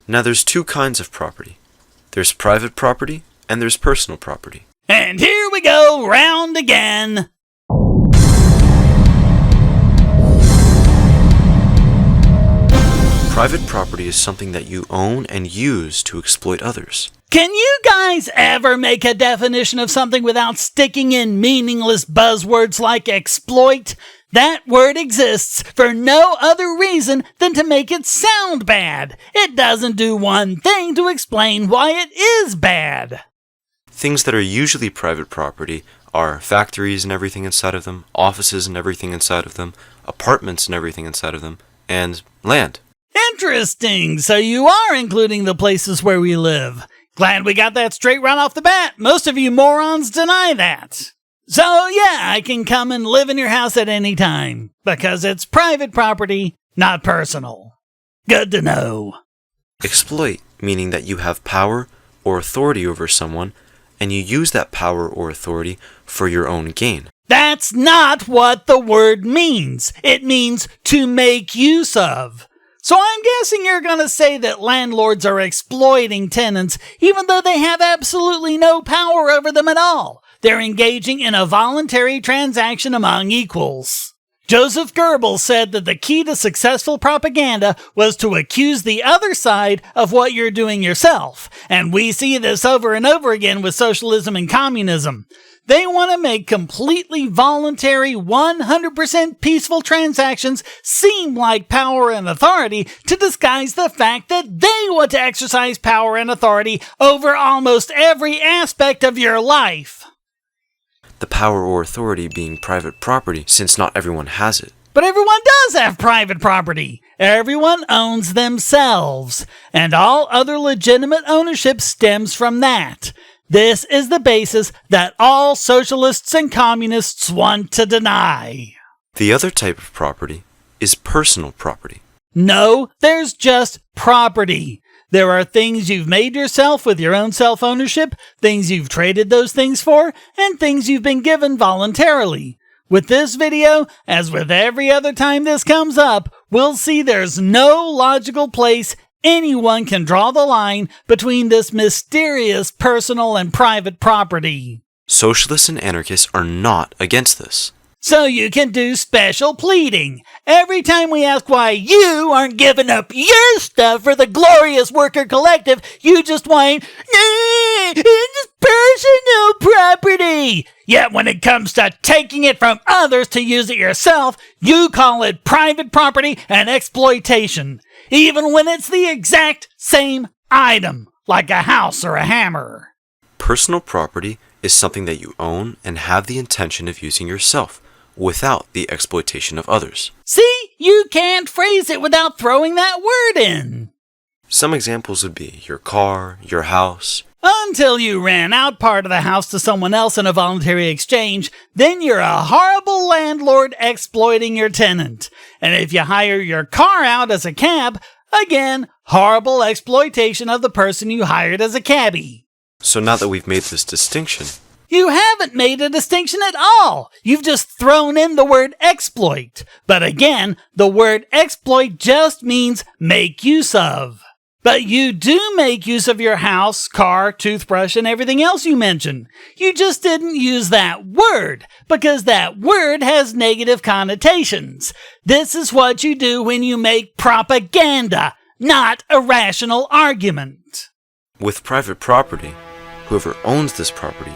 Now there's two kinds of property. There's private property and there's personal property. And here we go, round again. Private property is something that you own and use to exploit others. Can you guys ever make a definition of something without sticking in meaningless buzzwords like exploit? That word exists for no other reason than to make it sound bad. It doesn't do one thing to explain why it is bad. Things that are usually private property are factories and everything inside of them, offices and everything inside of them, apartments and everything inside of them, and land. Interesting. So you are including the places where we live. Glad we got that straight right off the bat. Most of you morons deny that. So yeah, I can come and live in your house at any time because it's private property, not personal. Good to know. Exploit, meaning that you have power or authority over someone, and you use that power or authority for your own gain. That's not what the word means. It means to make use of. So I'm guessing you're going to say that landlords are exploiting tenants even though they have absolutely no power over them at all. They're engaging in a voluntary transaction among equals. Joseph Goebbels said that the key to successful propaganda was to accuse the other side of what you're doing yourself. And we see this over and over again with socialism and communism. They want to make completely voluntary, 100% peaceful transactions seem like power and authority to disguise the fact that they want to exercise power and authority over almost every aspect of your life. The power or authority being private property, since not everyone has it. But everyone does have private property. Everyone owns themselves, and all other legitimate ownership stems from that. This is the basis that all socialists and communists want to deny. The other type of property is personal property. No, there's just property. There are things you've made yourself with your own self-ownership, things you've traded those things for, and things you've been given voluntarily. With this video, as with every other time this comes up, we'll see there's no logical place anyone can draw the line between this mysterious personal and private property. Socialists and anarchists are not against this. So you can do special pleading. Every time we ask why you aren't giving up your stuff for the glorious worker collective, you just whine, it's personal property. Yet when it comes to taking it from others to use it yourself, you call it private property and exploitation. Even when it's the exact same item, like a house or a hammer. Personal property is something that you own and have the intention of using yourself, without the exploitation of others. See, you can't phrase it without throwing that word in. Some examples would be your car, your house. Until you ran out part of the house to someone else in a voluntary exchange, then you're a horrible landlord exploiting your tenant. And if you hire your car out as a cab, again, horrible exploitation of the person you hired as a cabbie. So now that we've made this distinction, you haven't made a distinction at all. You've just thrown in the word exploit. But again, the word exploit just means make use of. But you do make use of your house, car, toothbrush, and everything else you mentioned. You just didn't use that word, because that word has negative connotations. This is what you do when you make propaganda, not a rational argument. With private property, whoever owns this property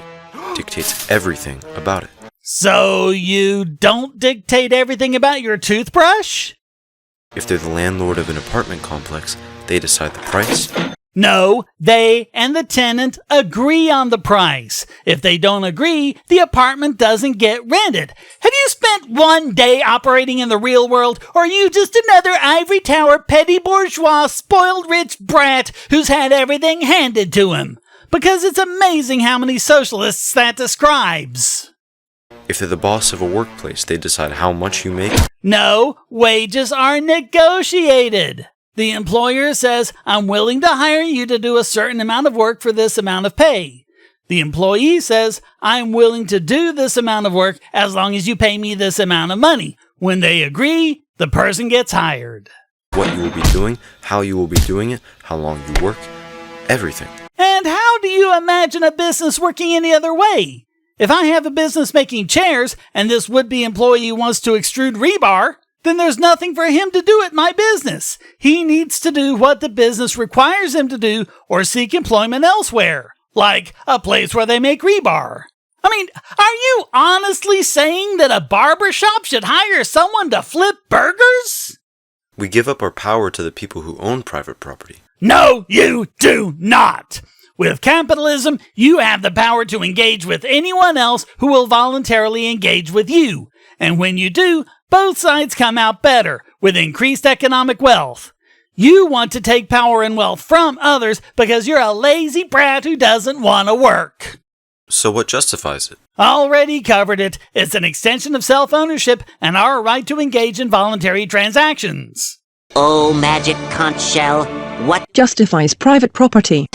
dictates everything about it. So you don't dictate everything about your toothbrush? If they're the landlord of an apartment complex, they decide the price. No, they and the tenant agree on the price. If they don't agree, the apartment doesn't get rented. Have you spent one day operating in the real world, or are you just another ivory tower petty bourgeois spoiled rich brat who's had everything handed to him? Because it's amazing how many socialists that describes. If they're the boss of a workplace, they decide how much you make. No, wages are negotiated. The employer says, I'm willing to hire you to do a certain amount of work for this amount of pay. The employee says, I'm willing to do this amount of work as long as you pay me this amount of money. When they agree, the person gets hired. what you will be doing, how you will be doing it, how long you work, everything. And how do you imagine a business working any other way? If I have a business making chairs and this would-be employee wants to extrude rebar, then there's nothing for him to do at my business. He needs to do what the business requires him to do or seek employment elsewhere, like a place where they make rebar. I mean, are you honestly saying that a barber shop should hire someone to flip burgers? We give up our power to the people who own private property. No, you do not. With capitalism, you have the power to engage with anyone else who will voluntarily engage with you. And when you do, both sides come out better, with increased economic wealth. You want to take power and wealth from others because you're a lazy brat who doesn't want to work. So what justifies it? Already covered it. It's an extension of self-ownership and our right to engage in voluntary transactions. Oh, magic conch shell, what justifies private property?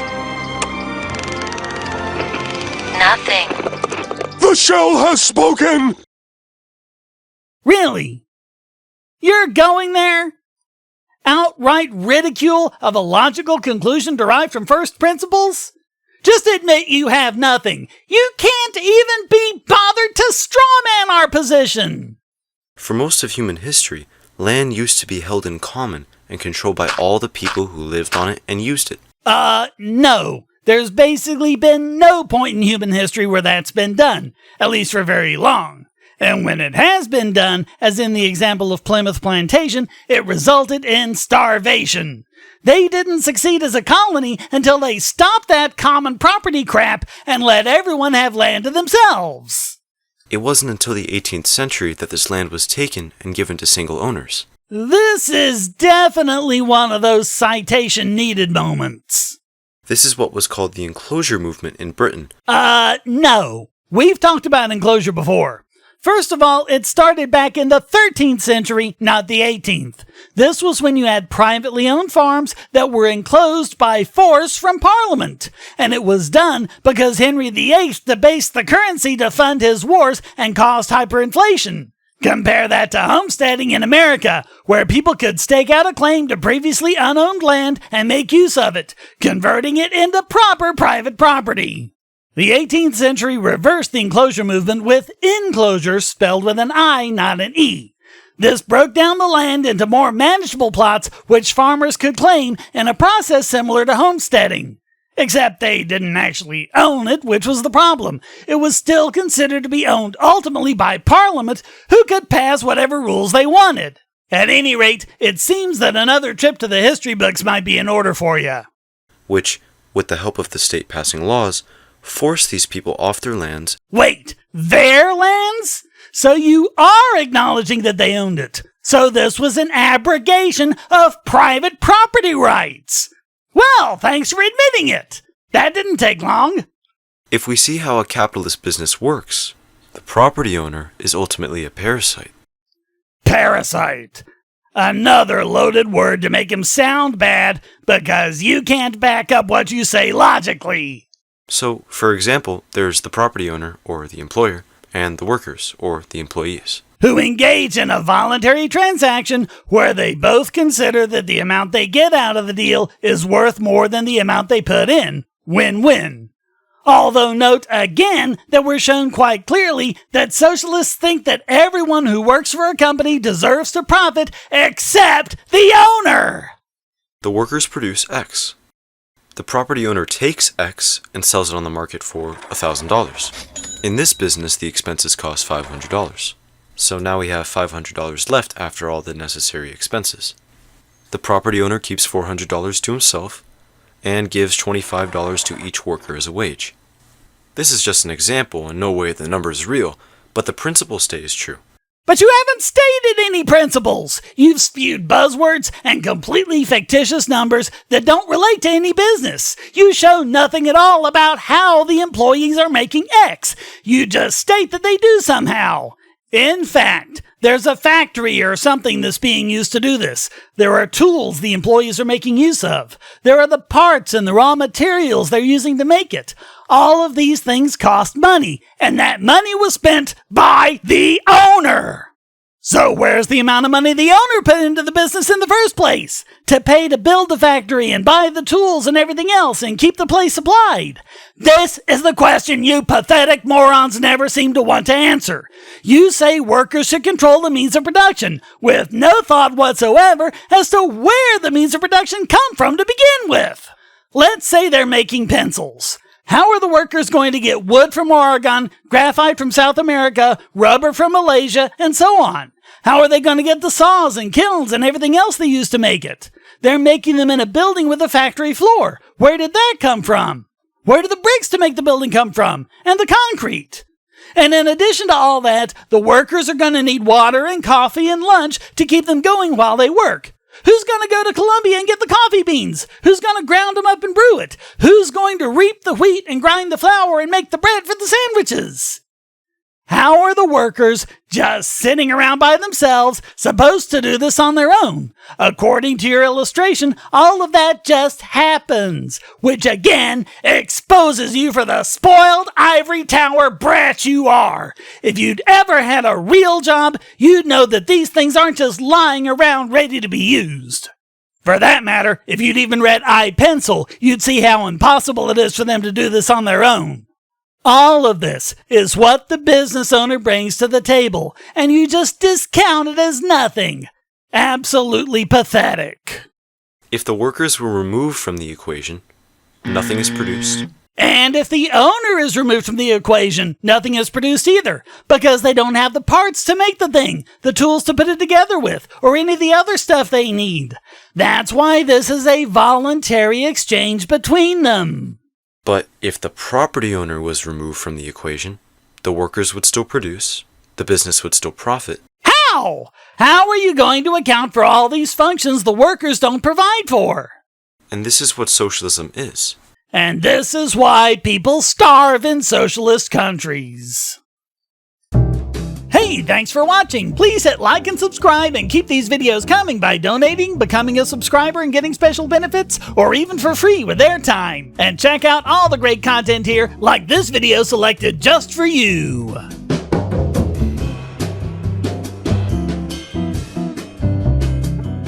nothing. The shell has spoken! Really? You're going there? Outright ridicule of a logical conclusion derived from first principles? Just admit you have nothing. You can't even be bothered to strawman our position. For most of human history, land used to be held in common and controlled by all the people who lived on it and used it. No. There's basically been no point in human history where that's been done, at least for very long. And when it has been done, as in the example of Plymouth Plantation, it resulted in starvation. They didn't succeed as a colony until they stopped that common property crap and let everyone have land to themselves. It wasn't until the 18th century that this land was taken and given to single owners. This is definitely one of those citation-needed moments. This is what was called the enclosure movement in Britain. No. We've talked about enclosure before. First of all, it started back in the 13th century, not the 18th. This was when you had privately owned farms that were enclosed by force from Parliament. And it was done because Henry VIII debased the currency to fund his wars and caused hyperinflation. Compare that to homesteading in America, where people could stake out a claim to previously unowned land and make use of it, converting it into proper private property. The 18th century reversed the enclosure movement with enclosure spelled with an I, not an E. This broke down the land into more manageable plots which farmers could claim in a process similar to homesteading. Except they didn't actually own it, which was the problem. It was still considered to be owned ultimately by Parliament, who could pass whatever rules they wanted. At any rate, it seems that another trip to the history books might be in order for you. Which, with the help of the state passing laws, forced these people off their lands. Wait, their lands? So you are acknowledging that they owned it. So this was an abrogation of private property rights. Well, thanks for admitting it. That didn't take long. If we see how a capitalist business works, the property owner is ultimately a parasite. Parasite. Another loaded word to make him sound bad because you can't back up what you say logically. So, for example, there's the property owner, or the employer, and the workers, or the employees, who engage in a voluntary transaction where they both consider that the amount they get out of the deal is worth more than the amount they put in. Win-win. Although note again that we're shown quite clearly that socialists think that everyone who works for a company deserves to profit except the owner. The workers produce X. The property owner takes X and sells it on the market for $1,000. In this business, the expenses cost $500. So now we have $500 left after all the necessary expenses. The property owner keeps $400 to himself and gives $25 to each worker as a wage. This is just an example, in no way the number is real, but the principle stays true. But you haven't stated any principles. You've spewed buzzwords and completely fictitious numbers that don't relate to any business. You show nothing at all about how the employees are making X. You just state that they do somehow. In fact, there's a factory or something that's being used to do this. There are tools the employees are making use of. There are the parts and the raw materials they're using to make it. All of these things cost money, and that money was spent by the owner. So where's the amount of money the owner put into the business in the first place? To pay to build the factory and buy the tools and everything else and keep the place supplied? This is the question you pathetic morons never seem to want to answer. You say workers should control the means of production, with no thought whatsoever as to where the means of production come from to begin with. Let's say they're making pencils. How are the workers going to get wood from Oregon, graphite from South America, rubber from Malaysia, and so on? How are they going to get the saws and kilns and everything else they use to make it? They're making them in a building with a factory floor. Where did that come from? Where did the bricks to make the building come from? And the concrete? And in addition to all that, the workers are going to need water and coffee and lunch to keep them going while they work. Who's going to go to Colombia and get the coffee beans? Who's going to ground them up and brew it? Who's going to reap the wheat and grind the flour and make the bread for the sandwiches? How are the workers just sitting around by themselves supposed to do this on their own? According to your illustration, all of that just happens, which again exposes you for the spoiled ivory tower brat you are. If you'd ever had a real job, you'd know that these things aren't just lying around ready to be used. For that matter, if you'd even read iPencil, you'd see how impossible it is for them to do this on their own. All of this is what the business owner brings to the table, and you just discount it as nothing. Absolutely pathetic. If the workers were removed from the equation, nothing is produced. And if the owner is removed from the equation, nothing is produced either, because they don't have the parts to make the thing, the tools to put it together with, or any of the other stuff they need. That's why this is a voluntary exchange between them. But if the property owner was removed from the equation, the workers would still produce, the business would still profit. How? How are you going to account for all these functions the workers don't provide for? And this is what socialism is. And this is why people starve in socialist countries. Hey, thanks for watching. Please hit like and subscribe and keep these videos coming by donating, becoming a subscriber and getting special benefits, or even for free with airtime. And check out all the great content here, like this video selected just for you.